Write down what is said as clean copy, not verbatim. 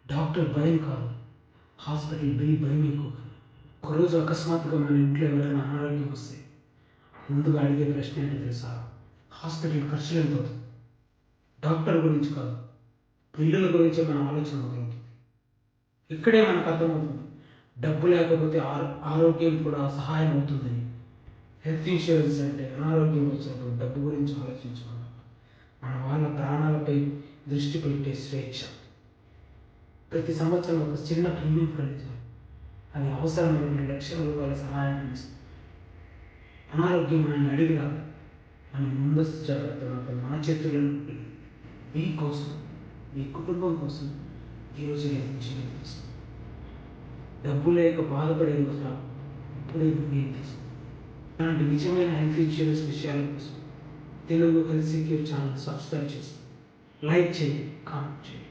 Doctor భయం కాదు, hospital bill భయం ఎక్కువ. ఒకరోజు అకస్మాత్తుగా మన ఇంట్లో ఎవరైనా అనారోగ్యం వస్తే ముందుగా అడిగే ప్రశ్న ఏంటో తెలుసా? హాస్పిటల్ ఖర్చులు ఎంత అవుతుంది? డాక్టర్ గురించి కాదు, బిల్లుల గురించే మన ఆలోచన మొదలవుతుంది. ఇక్కడే మనకు అర్థమవుతుంది, డబ్బు లేకపోతే ఆరోగ్యం కూడా సహాయం అవుతుందని. హెల్త్ ఇన్సూరెన్స్ అంటే అనారోగ్యం వచ్చినప్పుడు డబ్బు గురించి ఆలోచించకుండా మన వాళ్ళ ప్రాణాలపై దృష్టి పెట్టే స్వేచ్ఛ. ప్రతి సంవత్సరం ఒక చిన్న ప్రీమియం కట్టించాలి, అది అవసరమైన లక్షల రూపాయల సహాయం అందిస్తుంది. అనారోగ్యం మనల్ని అడిగి రాదు, మన ముందస్తు జాగ్రత్త మాత్రం మన చేతుల్లో ఉంటుంది. మీకోసం, మీ కుటుంబం కోసం ఈరోజు హెల్త్ ఇన్సూరెన్స్ తీసుకోండి. డబ్బు లేక బాధపడే రోజు రాదు, ఇప్పుడే నిర్ణయం తీసుకోండి. ఇలాంటి నిజమైన హెల్త్ ఇన్సూరెన్స్ విషయాల కోసం Telugu health secure channel subscribe చేసి లైక్ చేయండి, కామెంట్ చేయండి.